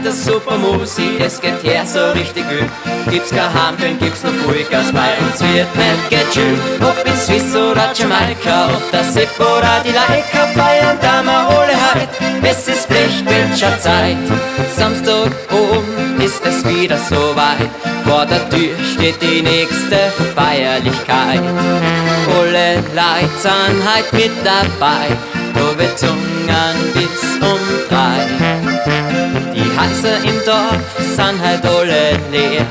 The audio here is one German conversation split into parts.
das super Musik, es geht her so richtig gut. Gibt's kein Heimkön, gibt's noch Vollgas, bei uns wird nicht gechillt. Ob in Swiss oder Jamaika, ob das Sipp oder die Laika, feiern da wir alle heut. Es ist Blechquetscher Zeit, Samstag oben ist es wieder so weit. Vor der Tür steht die nächste Feierlichkeit. Alle Leute sind heut mit dabei, da wird zungen bis um 3. Die Häuser im Dorf sind halt alle leer,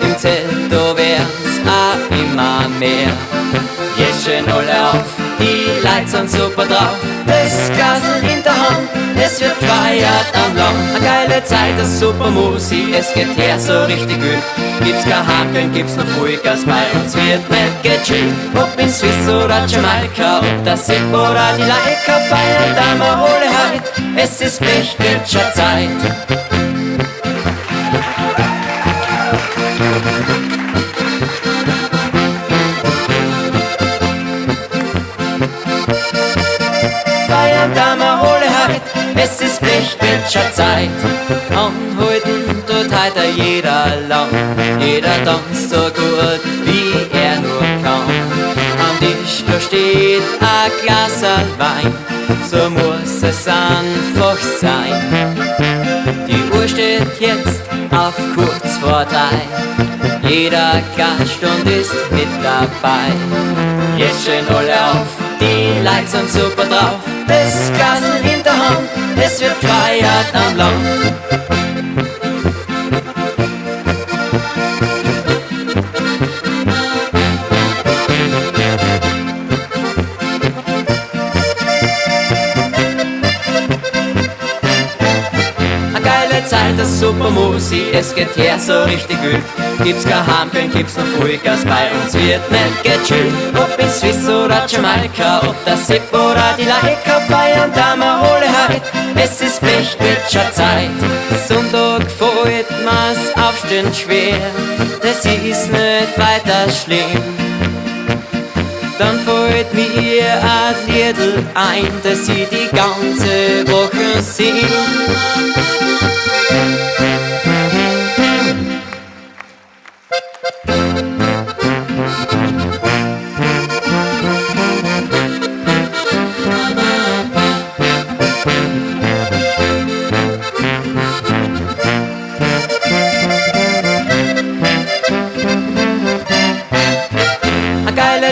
im Zelt da wär's auch immer mehr. Jetzt schön alle auf, die Leute sind super drauf, das Gasel in der Hand, es wird gefeiert am Land. Eine geile Zeit, das super Musik, es geht her so richtig gut. Gibt's kein Haken, gibt's noch Vollgas, bei uns wird nicht gechillt. Ob in Swiss oder Jamaika, ob das Sipp oder die Laika, feiern da wir alle heut. Es ist Blechquetscher Zeit. Feiern da wir alle heut, es ist Blechquetscher Zeit. Anhalten tut heute jeder lang, jeder tanzt so gut wie er nur kann. Am Tisch da steht ein Glas Wein, so muss es einfach sein. Die Uhr steht jetzt auf kurz vor 3, jeder Gaststund ist mit dabei. Jetzt schön alle auf, die Leute sind super drauf, das Gasel in der Hand, es wird gefeiert am Land. Zeit, das super Musik, es geht her so richtig gut. Gibt's kein Heimkön, gibt's noch Vollgas, bei uns wird nicht gechillt. Ob in Swiss oder Jamaika, ob das Sipp oder die Laika, feiern da wir alle heut. Es ist Blechquetscher Zeit, Sonntag fällt mir's Aufstehen schwer, das ist nicht weiter schlimm. Dann fällt mir ein Liedl ein, das ich die ganze Woche sing.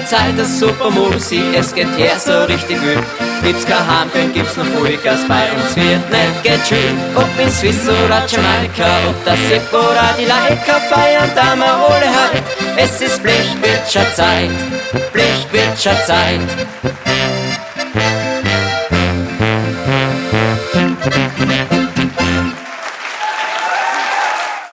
Zeit, das super Musik, es geht her so richtig gut. Gibt's kein Heimkön, gibt's noch Vollgas, bei uns wird nicht gechillt. Ob in Swiss oder Jamaika, ob das Sipp oder die Laika, feiern da wir alle heut. Es ist Blechquetscher Zeit, Blechquetscher Zeit.